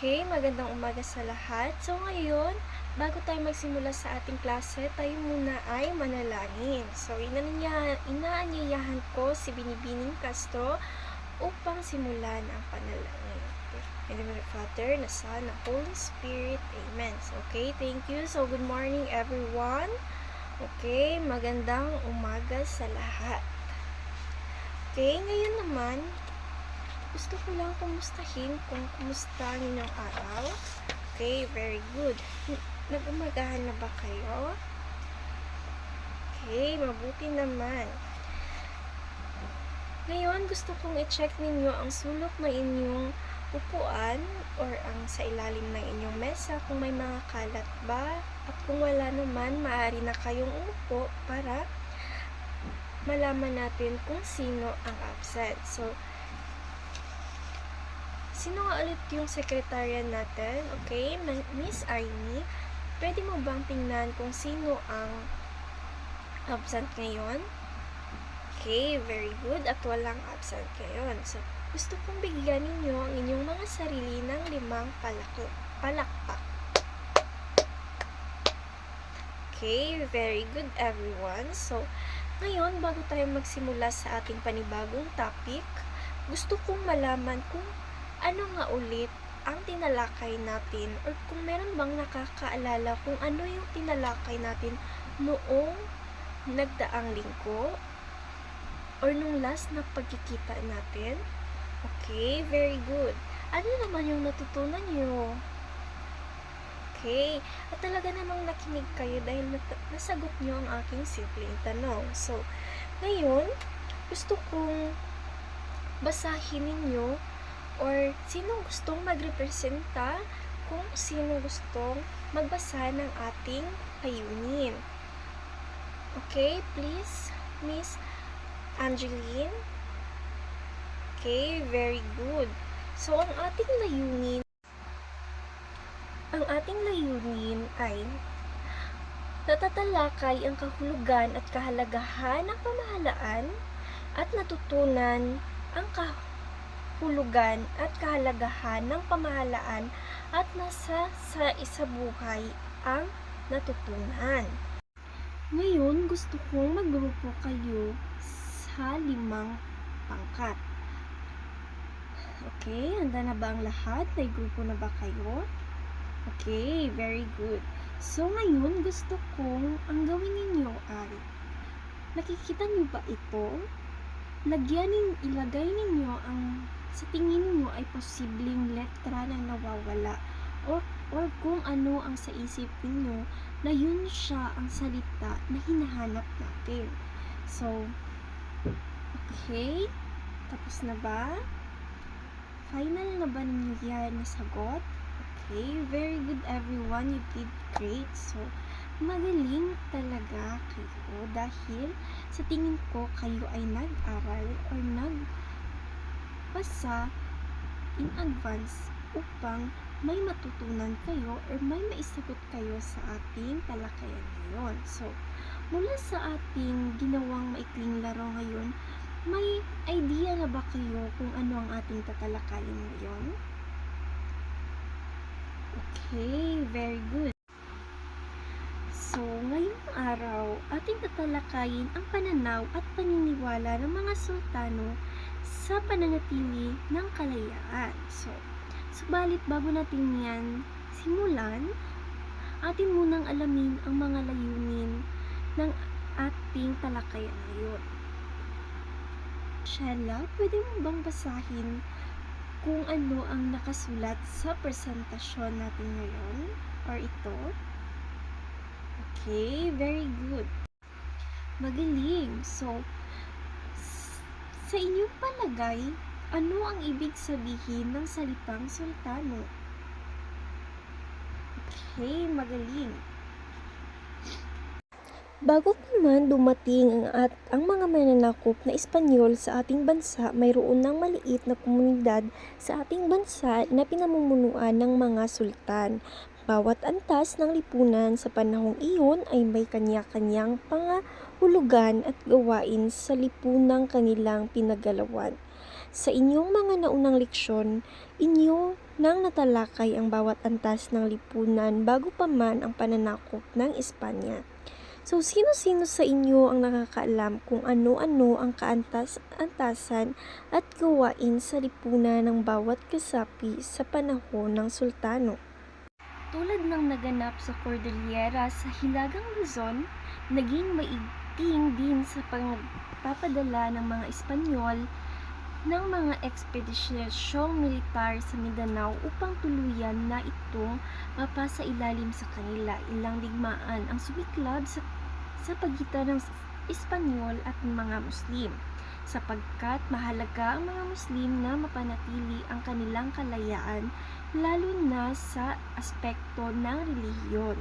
Okay, magandang umaga sa lahat. So ngayon, bago tayo magsimula sa ating klase, tayo muna ay manalangin. So inaanyayahan ko si Binibining Castro upang simulan ang panalangin. In the name of the Father, the Son, the Holy Spirit. Amen. So, okay, thank you. So good morning everyone. Okay, magandang umaga sa lahat. Okay, ngayon naman, gusto ko lang kumustahin kung kumusta ang inyong araw. Okay, very good. Nag-umagahan na ba kayo? Okay, mabuti naman. Ngayon, gusto kong i-check ninyo ang sulok ng inyong upuan or ang sa ilalim ng inyong mesa kung may mga kalat ba. At kung wala naman, maaari na kayong umupo para malaman natin kung sino ang absent. So, sino nga ulit yung sekretarya natin? Okay, Miss Aimee, pwede mo bang tingnan kung sino ang absent ngayon? Okay, very good. At walang absent ngayon. So, gusto kong bigyan ninyo ang inyong mga sarili ng 5 palakpak. Okay, very good everyone. So, ngayon, bago tayo magsimula sa ating panibagong topic, gusto kong malaman kung ano nga ulit ang tinalakay natin or kung meron bang nakakaalala kung ano yung tinalakay natin noong nagdaang linggo or nung last na pagkikita natin. Okay, very good. Ano naman yung natutunan nyo? Okay, at talaga namang nakinig kayo dahil nasagot nyo ang aking simpleng tanong. So, ngayon, gusto kong basahin ninyo or sino gustong magrepresenta kung sino gustong magbasa ng ating layunin. Okay, please, Miss Angeline. Okay, very good. So, ang ating layunin ay natatalakay ang kahulugan at kahalagahan ng pamahalaan at natutunan ang kahulugan at kahalagahan ng pamahalaan at nasa sa isabuhay ang natutunan. Ngayon, gusto kong maggrupo kayo sa 5 pangkat. Okay, handa na ba ang lahat? May grupo na ba kayo? Okay, very good. So, ngayon, gusto kong ang gawin ninyo ay, nakikita niyo ba ito? Ilagay ninyo ang sa tingin niyo ay posibleng letra na nawawala or kung ano ang sa isip niyo na yun siya ang salita na hinahanap natin. So, okay, tapos na ba? Final na ba ninyo yan nasagot? Okay, very good everyone, you did great. So, magaling talaga kayo dahil sa tingin ko kayo ay nag-aral or nagbasa in advance upang may matutunan kayo or may maisagot kayo sa ating talakayan ngayon. So, mula sa ating ginawang maikling laro ngayon, may idea na ba kayo kung ano ang ating tatalakayin ngayon? Okay, very good. So, ngayong araw, ating tatalakayin ang pananaw at paniniwala ng mga sultano sa pananatili ng kalayaan. So, subalit bago natin yan simulan, atin munang alamin ang mga layunin ng ating talakayan ngayon. Shella, pwede mo bang basahin kung ano ang nakasulat sa presentasyon natin ngayon or ito? Okay, very good. Magaling. So, sa inyong palagay, ano ang ibig sabihin ng salitang sultano? Okay, magaling. Bago pa man dumating ang mga mananakop na Espanyol sa ating bansa, mayroon ng maliit na komunidad sa ating bansa na pinamumunuan ng mga sultan. Bawat antas ng lipunan sa panahong iyon ay may kanya-kanyang pangahulugan at gawain sa lipunang kanilang pinagalawan. Sa inyong mga naunang leksyon, inyo nang natalakay ang bawat antas ng lipunan bago pa man ang pananakop ng Espanya. So, sino-sino sa inyo ang nakakaalam kung ano-ano ang kaantas-antasan at gawain sa lipunan ng bawat kasapi sa panahon ng sultano? Tulad ng naganap sa Cordillera sa Hilagang Luzon, naging maigting din sa pagpapadala ng mga Espanyol ng mga ekspedisyong militar sa Mindanao upang tuluyan na itong mapasa ilalim sa kanila. Ilang digmaan ang sumiklab sa pagitan ng Espanyol at mga Muslim, sapagkat mahalaga ang mga Muslim na mapanatili ang kanilang kalayaan, lalo na sa aspekto ng relihiyon.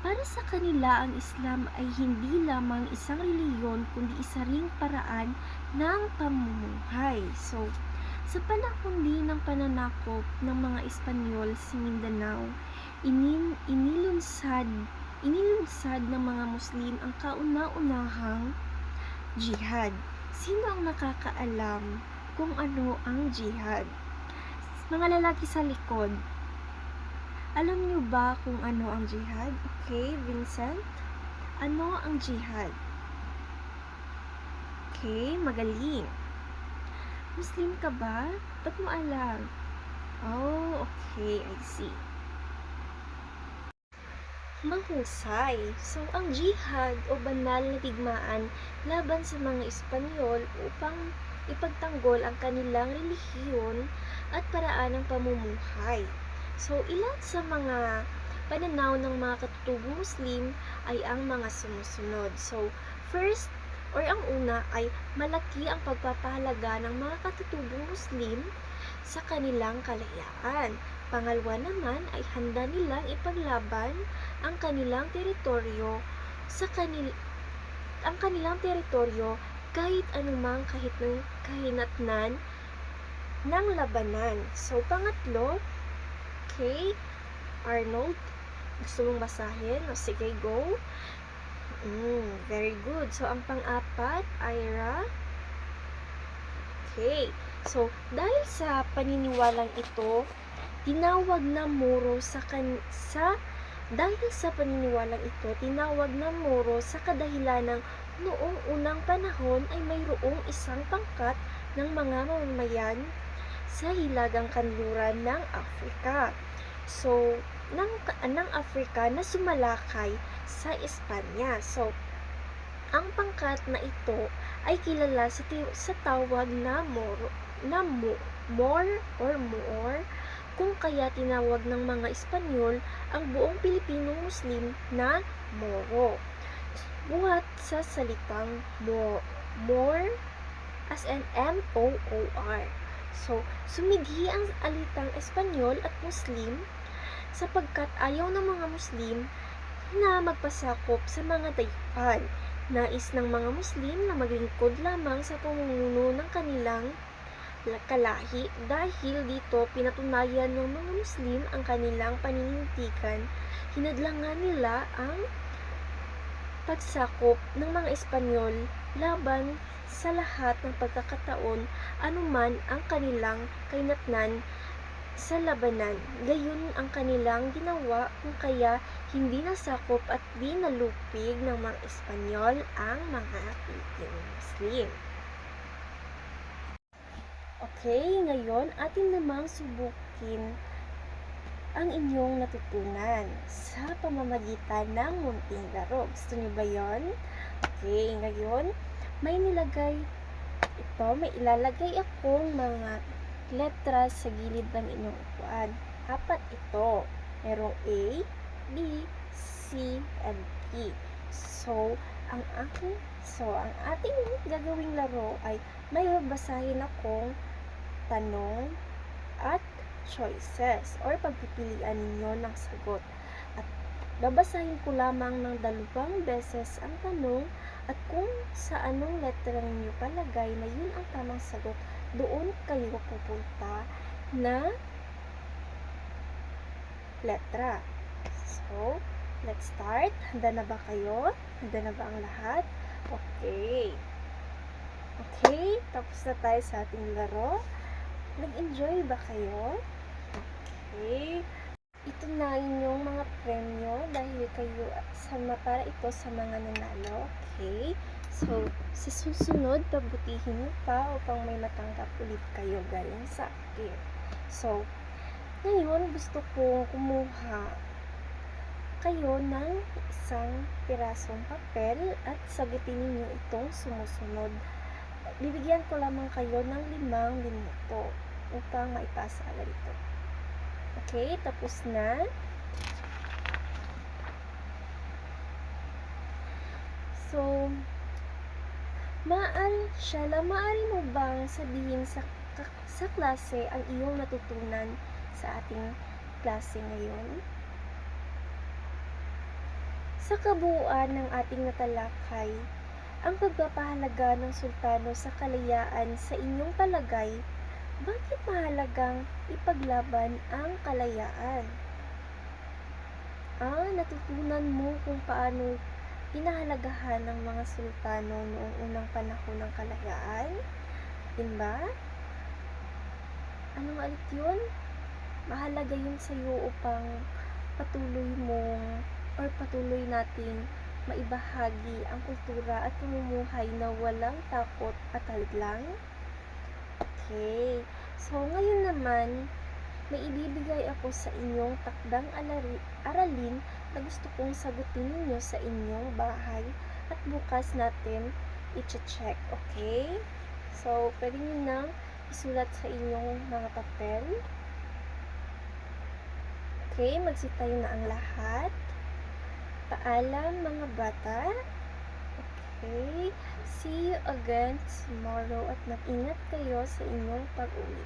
Para sa kanila, ang Islam ay hindi lamang isang reliyon kundi isa ring paraan ng pamumuhay. So, sa panahon din ng pananakop ng mga Espanyol sa Mindanao, inilunsad ng mga Muslim ang kauna-unahang jihad. Sino ang nakakaalam kung ano ang jihad? Mga lalaki sa likod, alam niyo ba kung ano ang jihad? Okay, Vincent? Ano ang jihad? Okay, magaling. Muslim ka ba? Ba't mo alam? Oh, okay, I see. Mahusay. So, ang jihad o banal na digmaan laban sa mga Espanyol upang ipagtanggol ang kanilang relihiyon at paraan ng pamumuhay. So, ilan sa mga pananaw ng mga katutubong Muslim ay ang mga sumusunod. So, first, or ang una ay malaki ang pagpapahalaga ng mga katutubong Muslim sa kanilang kalayaan. Pangalawa naman ay handa nilang ipaglaban ang kanilang teritoryo kahit anumang kahinatnan ng labanan. So, pangatlo, okay, Arnold, gusto mong basahin? O sige, go. Very good. So, ang pang-apat, Ira. Okay. So, dahil sa paniniwalang ito, tinawag na Moro sa kadahilanang noong unang panahon ay mayroong isang pangkat ng mga mamamayan sa hilagang kanluran ng Afrika. So, ng Afrika na sumalakay sa Espanya. So, ang pangkat na ito ay kilala sa tawag na Moor or Moor, kung kaya tinawag ng mga Espanyol ang buong Pilipinong Muslim na Moro. Buhat sa salitang Moor as in M-O-O-R. So, sumidhi ang alitang Espanyol at Muslim sapagkat ayaw ng mga Muslim na magpasakop sa mga dayuhan. Nais ng mga Muslim na maglingkod lamang sa pamumuno ng kanilang kalahi. Dahil dito pinatunayan ng mga Muslim ang kanilang paninindigan, hinadlangan nila ang pagsakop ng mga Espanyol laban sa lahat ng pagkakataon, anuman ang kanilang kahinatnan sa labanan. Gayon ang kanilang ginawa, kung kaya hindi nasakop at di nalupig ng mga Espanyol ang mga Pilipinong Muslim. Okay, ngayon atin namang subukin ang inyong natutunan sa pamamagitan ng munting laro. Gusto niyo ba yon? Okay, ngayon may ilalagay akong mga letras sa gilid ng inyong upuan. 4 ito. Merong A, B, C, and D. So, ang ating gagawing laro ay may babasahin akong tanong at choices or pagpipilian ninyo ng sagot. At babasahin ko lamang ng 2 beses ang tanong at kung sa anong letra ninyo palagay na yun ang tamang sagot, doon kayo pupunta na letra. So, let's start. Handa na ba kayo? Handa na ba ang lahat? Okay. Okay? Tapos na tayo sa ating laro. Nag-enjoy ba kayo? Okay. Ito na inyong mga premyo dahil kayo para ito sa mga nanalo. Okay? So, sa susunod, pabutihin niyo pa upang may matanggap ulit kayo galing sa akin. So, ngayon gusto kong kumuha kayo ng isang pirasong papel at sagutin niyo itong sumusunod. Bibigyan ko lamang kayo ng 5 minuto upang maipasa agad ito. Okay, tapos na. So, maaari mo bang sabihin sa klase ang iyong natutunan sa ating klase ngayon? Sa kabuuan ng ating natalakay, ang pagpapahalaga ng sultano sa kalayaan sa inyong palagay, bakit mahalagang ipaglaban ang kalayaan? Natutunan mo kung paano pinahalagahan ng mga sultano noong unang panahon ng kalayaan? Yun ba? Ano nga ulit yun? Mahalaga yun sa'yo upang patuloy nating maibahagi ang kultura at pamumuhay na walang takot at hadlang. Okay. So, ngayon naman, may ibibigay ako sa inyong takdang aralin na gusto kong sagutin ninyo sa inyong bahay at bukas natin i-check. Okay? So, pwede nyo nang isulat sa inyong mga papel. Okay, magsitayo na ang lahat. Paalam mga bata. Okay, see you again tomorrow at mag-ingat kayo sa inyong pag-uwi.